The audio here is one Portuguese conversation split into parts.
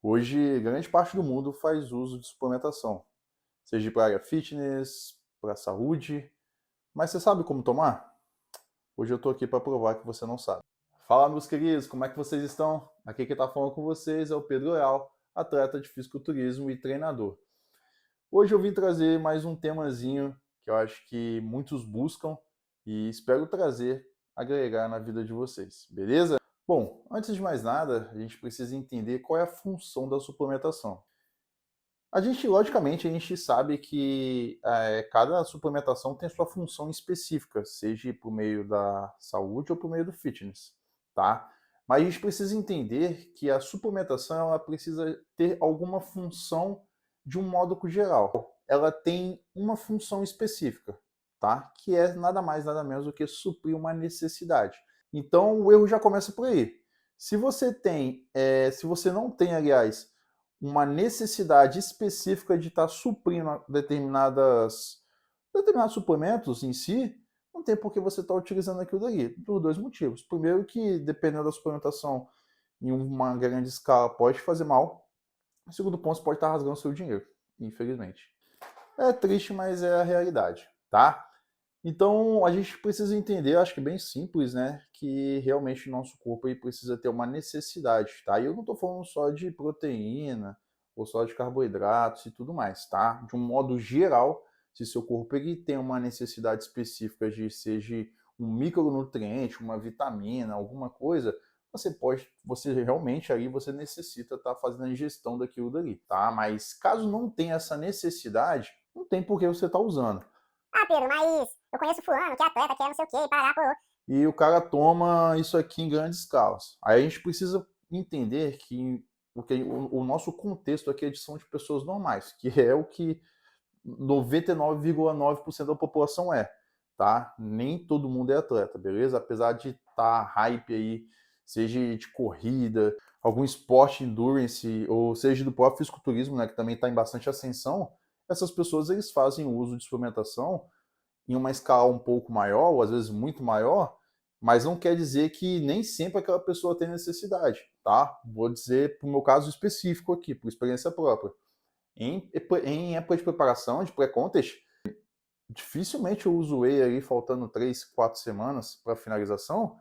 Hoje, grande parte do mundo faz uso de suplementação, seja para área fitness, para saúde, mas você sabe como tomar? Hoje eu estou aqui para provar que você não sabe. Fala, meus queridos, como é que vocês estão? Aqui quem está falando com vocês é o Pedro Leal, atleta de fisiculturismo e treinador. Hoje eu vim trazer mais um temazinho que eu acho que muitos buscam e espero trazer, agregar na vida de vocês, beleza? Bom, antes de mais nada, a gente precisa entender qual é a função da suplementação. Logicamente, a gente sabe que cada suplementação tem sua função específica, seja por meio da saúde ou por meio do fitness, tá? Mas a gente precisa entender que a suplementação ela precisa ter alguma função de um modo geral. Ela tem uma função específica, tá? Que é nada mais, nada menos do que suprir uma necessidade. Então, o erro já começa por aí. Se você não tem, aliás, uma necessidade específica de estar suprindo determinados suplementos em si, não tem por que você estar utilizando aquilo dali, por dois motivos. Primeiro que, dependendo da suplementação em uma grande escala, pode fazer mal. O segundo ponto, você pode estar rasgando seu dinheiro, infelizmente. É triste, mas é a realidade, tá? Então, a gente precisa entender, acho que é bem simples, né, que realmente o nosso corpo aí precisa ter uma necessidade, tá? E eu não estou falando só de proteína ou só de carboidratos e tudo mais, tá? De um modo geral, se seu corpo ele tem uma necessidade específica de seja um micronutriente, uma vitamina, alguma coisa, você realmente aí você necessita estar fazendo a ingestão daquilo dali, tá? Mas caso não tenha essa necessidade, não tem por que você estar usando. Ah, Pedro, mas eu conheço fulano, que é atleta, que é não sei o quê, parará, pô. E o cara toma isso aqui em grandes escalas. Aí a gente precisa entender que o nosso contexto aqui é são de pessoas normais, que é o que 99,9% da população é, tá? Nem todo mundo é atleta, beleza? Apesar de estar hype aí, seja de corrida, algum esporte endurance, ou seja do próprio fisiculturismo, né, que também está em bastante ascensão, essas pessoas eles fazem uso de suplementação em uma escala um pouco maior, ou às vezes muito maior, mas não quer dizer que nem sempre aquela pessoa tem necessidade, tá? Vou dizer para o meu caso específico aqui, por experiência própria. Em época de preparação, de pré-contest, dificilmente eu uso whey aí faltando 3, 4 semanas para finalização,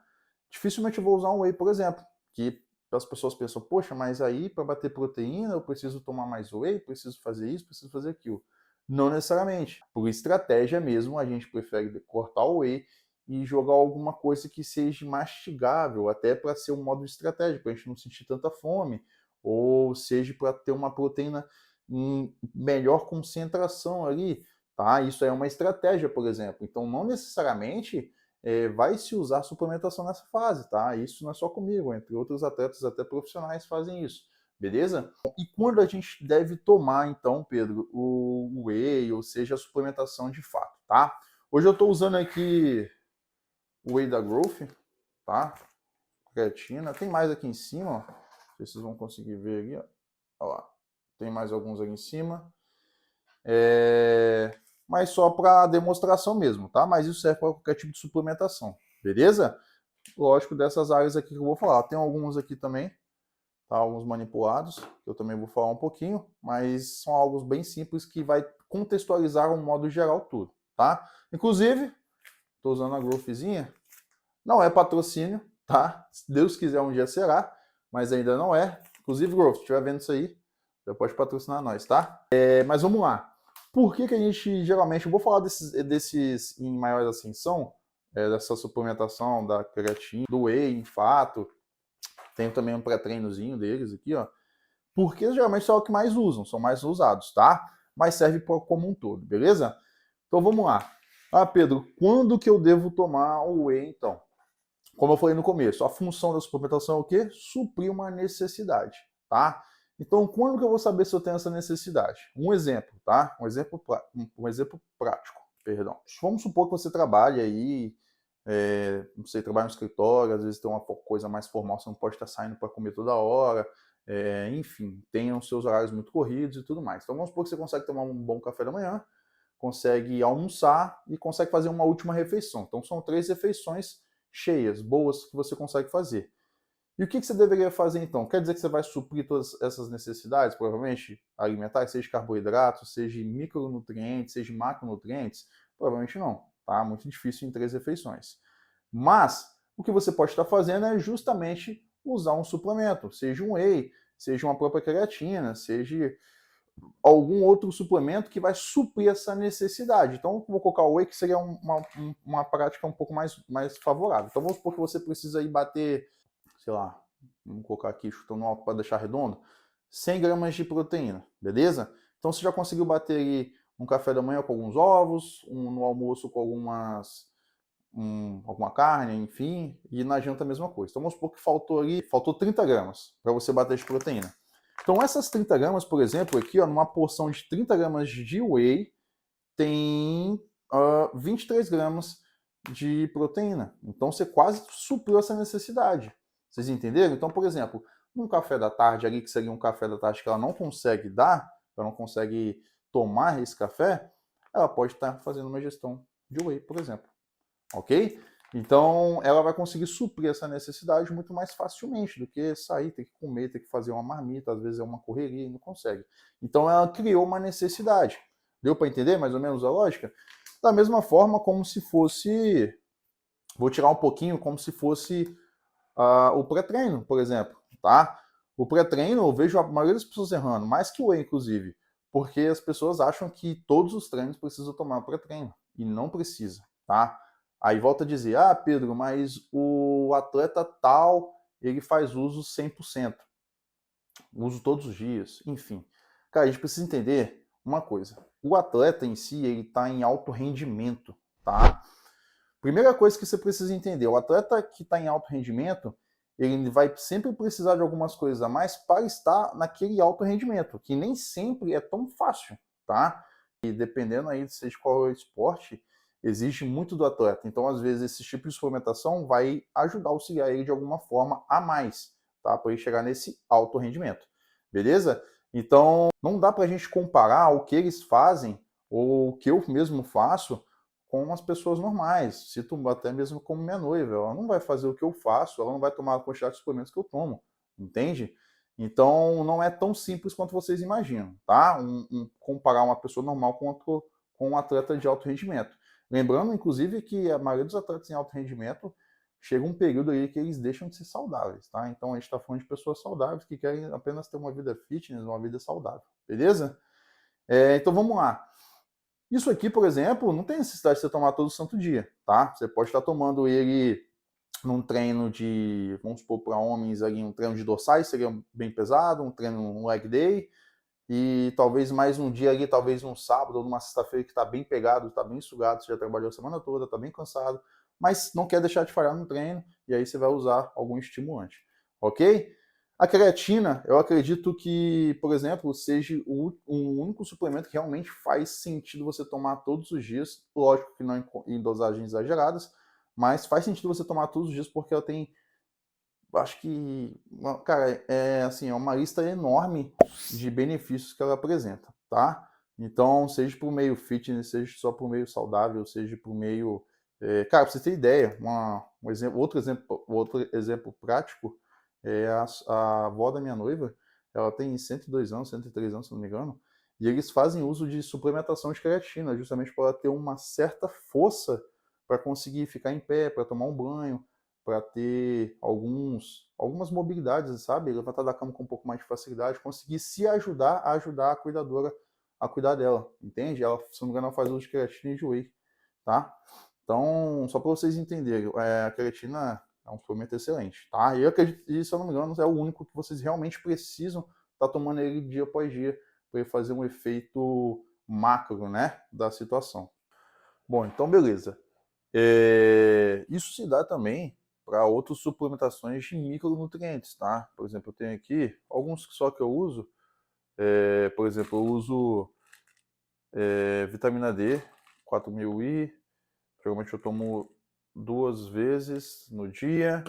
dificilmente eu vou usar um whey, por exemplo, que as pessoas pensam, poxa, mas aí para bater proteína eu preciso tomar mais whey, preciso fazer isso, preciso fazer aquilo. Não necessariamente. Por estratégia mesmo, a gente prefere cortar o whey e jogar alguma coisa que seja mastigável, até para ser um modo estratégico, para a gente não sentir tanta fome, ou seja para ter uma proteína em melhor concentração ali, tá? Isso é uma estratégia, por exemplo. Então, não necessariamente vai se usar suplementação nessa fase, tá? Isso não é só comigo, entre outros atletas até profissionais fazem isso, beleza? E quando a gente deve tomar, então, Pedro, o whey, ou seja, a suplementação de fato, tá? Hoje eu estou usando aqui o whey da Growth, tá? Creatina, tem mais aqui em cima, ó. Não sei se vocês vão conseguir ver aqui, ó. Olha lá. Tem mais alguns aqui em cima. Mas só para demonstração mesmo, tá? Mas isso serve para qualquer tipo de suplementação, beleza? Lógico, dessas áreas aqui que eu vou falar. Tem alguns aqui também, tá? Alguns manipulados, que eu também vou falar um pouquinho, mas são algo bem simples que vai contextualizar um modo geral tudo, tá? Inclusive, estou usando a Growthzinha, não é patrocínio, tá? Se Deus quiser um dia será, mas ainda não é. Inclusive, Growth, se estiver vendo isso aí, já pode patrocinar nós, tá? Mas vamos lá. Por que a gente geralmente, eu vou falar desses em maior ascensão, dessa suplementação da creatina, do whey, em fato, tem também um pré-treinozinho deles aqui, ó. Porque geralmente são o que mais usam, são mais usados, tá? Mas serve como um todo, beleza? Então vamos lá. Ah, Pedro, quando que eu devo tomar o whey, então? Como eu falei no começo, a função da suplementação é o quê? Suprir uma necessidade, tá? Então, quando que eu vou saber se eu tenho essa necessidade? Um exemplo, tá? Um exemplo prático, perdão. Vamos supor que você trabalha aí, não sei, trabalha no escritório, às vezes tem uma coisa mais formal, você não pode estar saindo para comer toda hora, enfim, tem os seus horários muito corridos e tudo mais. Então, vamos supor que você consegue tomar um bom café da manhã, consegue almoçar e consegue fazer uma última refeição. Então, são 3 refeições cheias, boas, que você consegue fazer. E o que você deveria fazer então? Quer dizer que você vai suprir todas essas necessidades, provavelmente, alimentares, seja carboidratos, seja micronutrientes, seja macronutrientes? Provavelmente não, tá? Muito difícil em 3 refeições. Mas, o que você pode estar fazendo é justamente usar um suplemento, seja um whey, seja uma própria creatina, seja algum outro suplemento que vai suprir essa necessidade. Então, vou colocar o whey, que seria uma prática um pouco mais favorável. Então, vamos supor que você precisa ir bater, sei lá, vamos colocar aqui, chutando alto para deixar redondo, 100 gramas de proteína, beleza? Então, você já conseguiu bater aí um café da manhã com alguns ovos, no almoço com alguma carne, enfim, e na janta a mesma coisa. Então, vamos supor que faltou 30 gramas para você bater de proteína. Então, essas 30 gramas, por exemplo, aqui, ó, numa porção de 30 gramas de whey, tem 23 gramas de proteína. Então, você quase supriu essa necessidade. Vocês entenderam? Então, por exemplo, um café da tarde ali, que seria um café da tarde que ela não consegue dar, ela não consegue tomar esse café, ela pode estar fazendo uma ingestão de whey, por exemplo. Ok? Então, ela vai conseguir suprir essa necessidade muito mais facilmente do que sair, ter que comer, ter que fazer uma marmita, às vezes é uma correria e não consegue. Então, ela criou uma necessidade. Deu para entender mais ou menos a lógica? Da mesma forma, como se fosse. Vou tirar um pouquinho, como se fosse o pré-treino, por exemplo. Tá? O pré-treino, eu vejo a maioria das pessoas errando, mais que o whey, inclusive, porque as pessoas acham que todos os treinos precisam tomar pré-treino. E não precisa. Tá? Aí volta a dizer, Pedro, mas o atleta tal, ele faz uso 100%. Uso todos os dias, enfim. Cara, a gente precisa entender uma coisa. O atleta em si, ele está em alto rendimento, tá? Primeira coisa que você precisa entender, o atleta que está em alto rendimento, ele vai sempre precisar de algumas coisas a mais para estar naquele alto rendimento, que nem sempre é tão fácil, tá? E dependendo aí de qual é o esporte, exige muito do atleta. Então, às vezes, esse tipo de suplementação vai ajudar a auxiliar ele de alguma forma a mais, tá? Para ele chegar nesse alto rendimento. Beleza? Então, não dá para a gente comparar o que eles fazem ou o que eu mesmo faço com as pessoas normais. Cito até mesmo como minha noiva. Ela não vai fazer o que eu faço, ela não vai tomar a quantidade de suplementos que eu tomo. Entende? Então, não é tão simples quanto vocês imaginam, tá? Comparar uma pessoa normal com um atleta de alto rendimento. Lembrando, inclusive, que a maioria dos atletas em alto rendimento chega um período aí que eles deixam de ser saudáveis, tá? Então a gente está falando de pessoas saudáveis que querem apenas ter uma vida fitness, uma vida saudável, beleza? Então vamos lá. Isso aqui, por exemplo, não tem necessidade de você tomar todo santo dia, tá? Você pode estar tomando ele num treino de, vamos supor, para homens ali, um treino de dorsais, seria bem pesado, um treino, um leg day, e talvez mais um dia ali, talvez um sábado ou numa sexta-feira que está bem pegado, está bem sugado, você já trabalhou a semana toda, está bem cansado, mas não quer deixar de falhar no treino, e aí você vai usar algum estimulante, ok? A creatina, eu acredito que, por exemplo, seja o único suplemento que realmente faz sentido você tomar todos os dias, lógico que não em dosagens exageradas, mas faz sentido você tomar todos os dias porque ela tem, acho que, cara, assim, é uma lista enorme de benefícios que ela apresenta, tá? Então, seja por meio fitness, seja só por meio saudável, seja por meio... cara, pra você ter ideia, outro exemplo prático é a avó da minha noiva, ela tem 102 anos, 103 anos, se não me engano, e eles fazem uso de suplementação de creatina, justamente para ela ter uma certa força para conseguir ficar em pé, para tomar um banho, para ter algumas mobilidades, sabe? Levantar da cama com um pouco mais de facilidade, conseguir se ajudar a ajudar a cuidadora a cuidar dela, entende? Ela, se não me engano, ela faz uso de creatina e de whey, tá? Então, só para vocês entenderem, a creatina é um suplemento excelente, tá? E eu acredito que, se eu não me engano, é o único que vocês realmente precisam estar tomando ele dia após dia para ele fazer um efeito macro, né, da situação. Bom, então beleza. Isso se dá também para outras suplementações de micronutrientes, tá? Por exemplo, eu tenho aqui alguns só que eu uso. Por exemplo, eu uso vitamina D, 4000 I. Geralmente eu tomo 2 vezes no dia.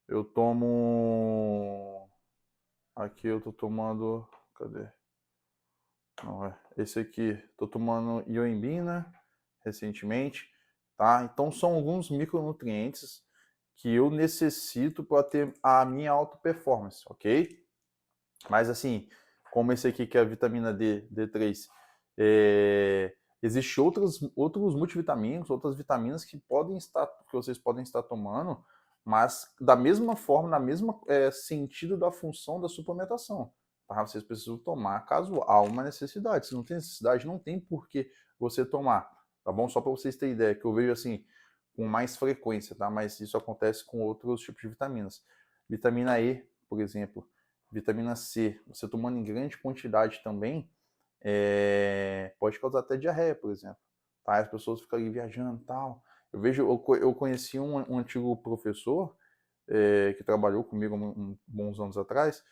Eu tomo... Aqui eu tô tomando... Cadê? Não é. Esse aqui, tô tomando ioimbina recentemente, tá? Então são alguns micronutrientes que eu necessito para ter a minha alta performance, ok? Mas assim, como esse aqui que é a vitamina D, D3, existem outros multivitamínicos, outras vitaminas que vocês podem estar tomando, mas da mesma forma, na mesma sentido da função da suplementação. Tá? Vocês precisam tomar caso há uma necessidade. Se não tem necessidade, não tem por que você tomar, tá bom? Só para vocês terem ideia, que eu vejo assim, com mais frequência, tá? Mas isso acontece com outros tipos de vitaminas. Vitamina E, por exemplo, vitamina C, você tomando em grande quantidade também, pode causar até diarreia, por exemplo. Tá? As pessoas ficam ali viajando e tal. Eu conheci um antigo professor que trabalhou comigo bons anos atrás,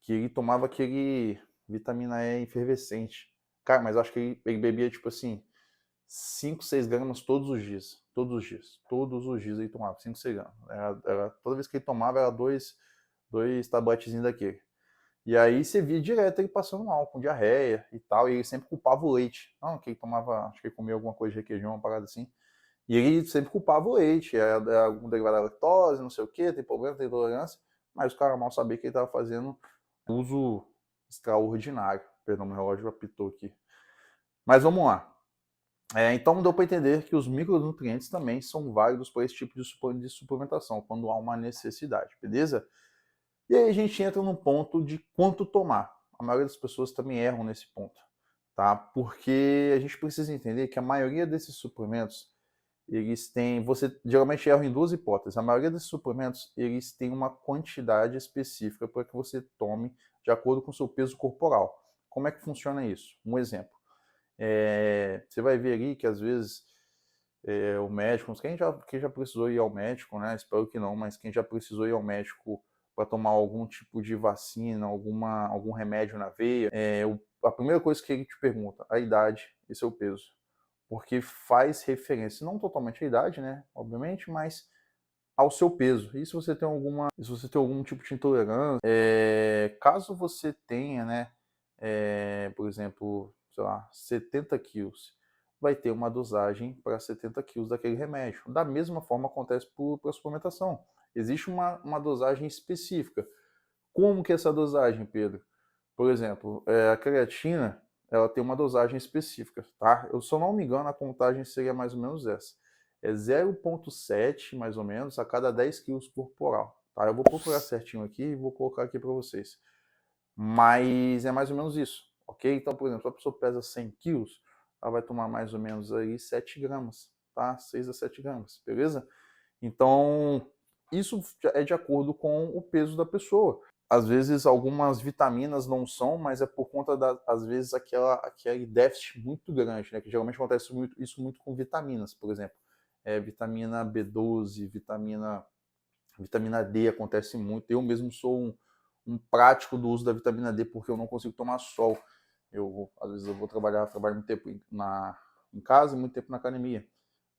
que ele tomava aquele vitamina E efervescente. Cara, mas eu acho que ele bebia, tipo assim, 5, 6 gramas todos os dias. Todos os dias. Todos os dias ele tomava 5, 6 gramas. Toda vez que ele tomava, era dois tabletezinhos daquele. E aí você via direto ele passando mal, com diarreia e tal, e ele sempre culpava o leite. Não, que ele tomava, acho que ele comia alguma coisa de requeijão, uma parada assim. E ele sempre culpava o leite, é algum derivado da lactose, não sei o que, tem problema, tem intolerância, mas o cara mal sabia que ele estava fazendo uso extraordinário. Perdão, meu relógio apitou aqui. Mas vamos lá. Então deu para entender que os micronutrientes também são válidos para esse tipo de suplementação, quando há uma necessidade, beleza? E aí a gente entra no ponto de quanto tomar. A maioria das pessoas também erram nesse ponto, tá? Porque a gente precisa entender que a maioria desses suplementos, você geralmente erra em duas hipóteses. A maioria desses suplementos, eles têm uma quantidade específica para que você tome de acordo com o seu peso corporal. Como é que funciona isso? Um exemplo. Você vai ver ali que às vezes o médico, quem já precisou ir ao médico, né? Espero que não, mas quem já precisou ir ao médico para tomar algum tipo de vacina, algum remédio na veia, a primeira coisa que ele te pergunta, a idade e seu peso. Porque faz referência, não totalmente à idade, né? Obviamente, mas ao seu peso. E se você tem algum tipo de intolerância, caso você tenha, né, por exemplo, sei lá, 70 quilos, vai ter uma dosagem para 70 quilos daquele remédio. Da mesma forma acontece para a suplementação. Existe uma dosagem específica. Como que é essa dosagem, Pedro? Por exemplo, a creatina, ela tem uma dosagem específica, tá? Eu, se eu não me engano, a contagem seria mais ou menos essa. É 0,7, mais ou menos, a cada 10 quilos corporal, tá? Eu vou procurar certinho aqui e vou colocar aqui para vocês. Mas é mais ou menos isso, ok? Então, por exemplo, se a pessoa pesa 100 quilos, ela vai tomar mais ou menos aí 7 gramas, tá? 6 a 7 gramas, beleza? Então, isso é de acordo com o peso da pessoa. Às vezes algumas vitaminas não são, mas é por conta às vezes aquele déficit muito grande, né? Que geralmente acontece isso muito com vitaminas, por exemplo. Vitamina B12, vitamina D acontece muito. Eu mesmo sou um prático do uso da vitamina D porque eu não consigo tomar sol. Às vezes eu trabalho muito tempo em casa e muito tempo na academia.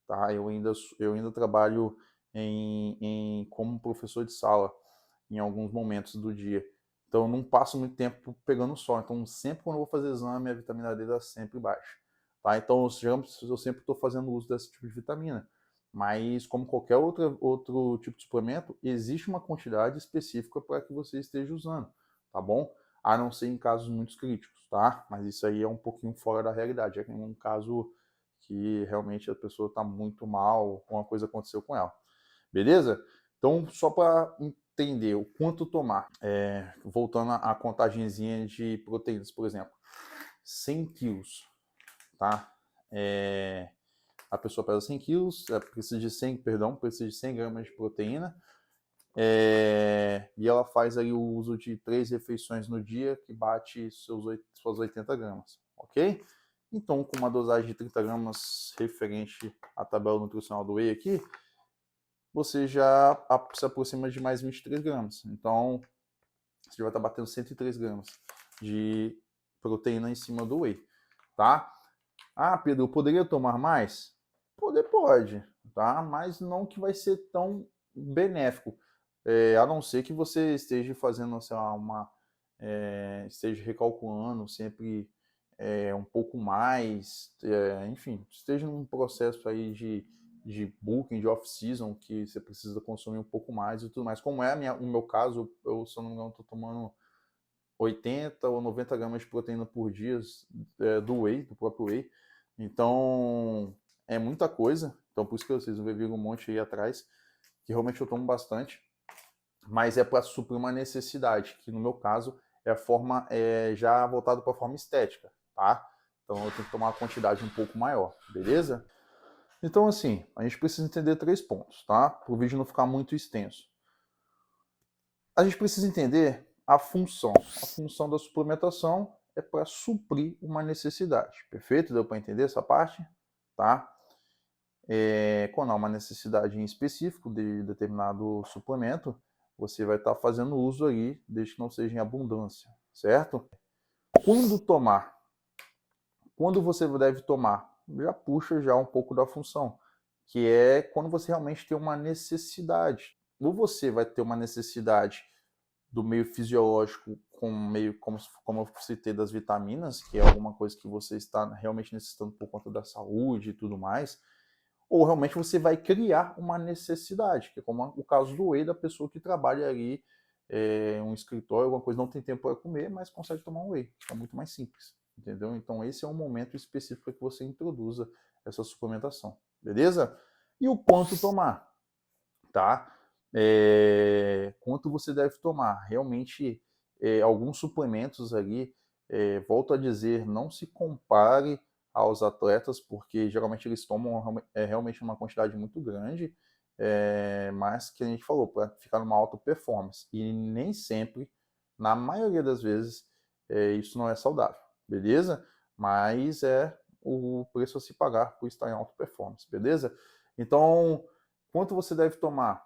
Tá? Eu ainda trabalho como professor de sala em alguns momentos do dia. Então eu não passo muito tempo pegando sol. Então sempre quando eu vou fazer exame, a vitamina D está sempre baixa. Tá? Então eu sempre estou fazendo uso desse tipo de vitamina. Mas como qualquer outro tipo de suplemento, existe uma quantidade específica para que você esteja usando, tá bom? A não ser em casos muito críticos, tá? Mas isso aí é um pouquinho fora da realidade. É um caso que realmente a pessoa está muito mal, alguma coisa aconteceu com ela. Beleza? Então, só para entender o quanto tomar, voltando à contagenzinha de proteínas, por exemplo, 100 quilos, tá? A pessoa pesa 100 quilos, precisa de 100 gramas de proteína, e ela faz aí o uso de 3 refeições no dia, que bate suas 80 gramas, ok? Então, com uma dosagem de 30 gramas referente à tabela nutricional do whey aqui, você já se aproxima de mais 23 gramas. Então, você já vai estar batendo 103 gramas de proteína em cima do whey, tá? Ah, Pedro, eu poderia tomar mais? Pode, tá? Mas não que vai ser tão benéfico. A não ser que você esteja fazendo, sei lá, esteja recalculando sempre um pouco mais, enfim, esteja num processo aí de booking, de off-season, que você precisa consumir um pouco mais e tudo mais. Como é o meu caso, eu, se eu não me engano, estou tomando 80 ou 90 gramas de proteína por dia do whey, do próprio whey. Então, é muita coisa. Então, por isso que vocês vão ver um monte aí atrás, que realmente eu tomo bastante. Mas é para suprir uma necessidade, que no meu caso é a forma já voltada para a forma estética, tá? Então eu tenho que tomar uma quantidade um pouco maior, beleza? Então assim, a gente precisa entender 3 pontos, tá? Para o vídeo não ficar muito extenso. A gente precisa entender a função. A função da suplementação é para suprir uma necessidade, perfeito? Deu para entender essa parte? Tá? Quando há uma necessidade em específico de determinado suplemento, você vai estar fazendo uso aí, desde que não seja em abundância, certo? Quando tomar? Quando você deve tomar? Já puxa já um pouco da função, que é quando você realmente tem uma necessidade. Ou você vai ter uma necessidade do meio fisiológico, com meio como eu citei das vitaminas, que é alguma coisa que você está realmente necessitando por conta da saúde e tudo mais, ou realmente você vai criar uma necessidade, que é como o caso do whey, da pessoa que trabalha ali um escritório, alguma coisa, não tem tempo para comer, mas consegue tomar um whey. É muito mais simples, entendeu? Então esse é um momento específico para que você introduza essa suplementação, beleza? E o quanto tomar, tá? Quanto você deve tomar? Realmente, alguns suplementos ali, volto a dizer, não se compare aos atletas, porque geralmente eles tomam realmente uma quantidade muito grande, mas que a gente falou, para ficar numa alta performance. E nem sempre, na maioria das vezes, isso não é saudável, beleza? Mas é o preço a se pagar por estar em alta performance, beleza? Então, quanto você deve tomar?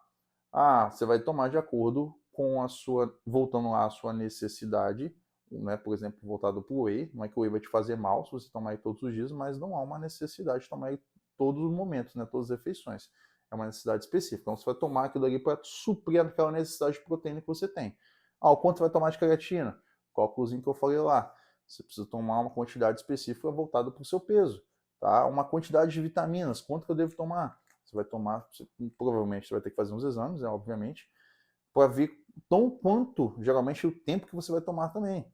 Você vai tomar de acordo com a sua, voltando lá à sua necessidade, né? Por exemplo, voltado para o whey, não é que o whey vai te fazer mal se você tomar ele todos os dias, mas não há uma necessidade de tomar ele todos os momentos, né? Todas as refeições. É uma necessidade específica. Então você vai tomar aquilo ali para suprir aquela necessidade de proteína que você tem. O quanto você vai tomar de creatina? Cálculozinho que eu falei lá. Você precisa tomar uma quantidade específica voltada para o seu peso, tá? Uma quantidade de vitaminas, quanto que eu devo tomar? Você vai tomar, provavelmente você vai ter que fazer uns exames, né, obviamente, para ver tão quanto, geralmente, o tempo que você vai tomar também.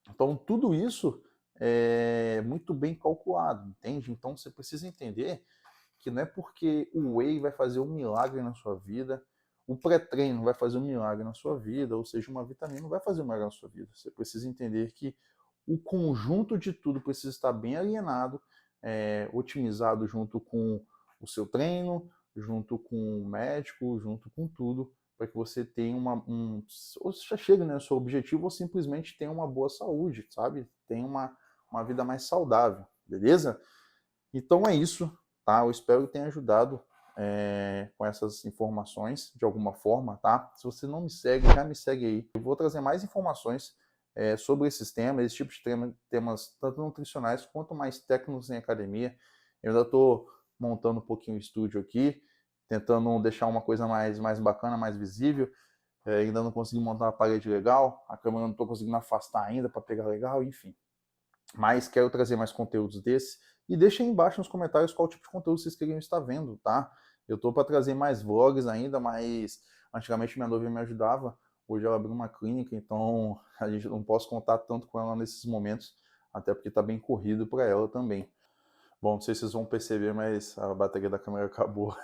Então, tudo isso é muito bem calculado, entende? Então, você precisa entender que não é porque o whey vai fazer um milagre na sua vida, o pré-treino vai fazer um milagre na sua vida, ou seja, uma vitamina vai fazer um milagre na sua vida. Você precisa entender que o conjunto de tudo precisa estar bem alienado, otimizado junto com o seu treino, junto com o médico, junto com tudo, para que você tenha ou você já chega, né, no seu objetivo, ou simplesmente tenha uma boa saúde, sabe? Tenha uma vida mais saudável, beleza? Então é isso, tá? Eu espero que tenha ajudado com essas informações de alguma forma, tá? Se você não me segue, já me segue aí. Eu vou trazer mais informações sobre esses temas, esse tipo de temas tanto nutricionais quanto mais técnicos em academia. Eu ainda estou montando um pouquinho o estúdio aqui, tentando deixar uma coisa mais bacana, mais visível. Ainda não consegui montar uma parede legal, a câmera não estou conseguindo afastar ainda para pegar legal, enfim. Mas quero trazer mais conteúdos desse. E deixem aí embaixo nos comentários qual tipo de conteúdo vocês queriam estar vendo, tá? Eu tô para trazer mais vlogs ainda, mas antigamente minha noiva me ajudava. Hoje ela abriu uma clínica, então a gente não posso contar tanto com ela nesses momentos, até porque tá bem corrido para ela também. Bom, não sei se vocês vão perceber, mas a bateria da câmera acabou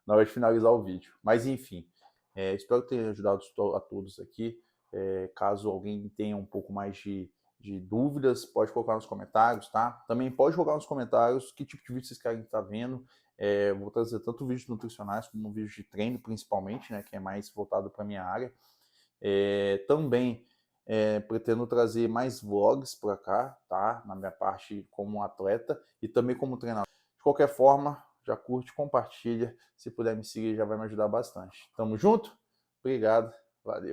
na hora de finalizar o vídeo. Mas enfim, espero ter ajudado a todos aqui. Caso alguém tenha um pouco mais de dúvidas, pode colocar nos comentários, tá? Também pode colocar nos comentários que tipo de vídeo vocês querem estar vendo. Vou trazer tanto vídeos nutricionais como vídeos de treino, principalmente, né? Que é mais voltado para a minha área. Também pretendo trazer mais vlogs para cá, tá? Na minha parte como atleta e também como treinador. De qualquer forma, já curte, compartilha. Se puder me seguir, já vai me ajudar bastante. Tamo junto? Obrigado. Valeu.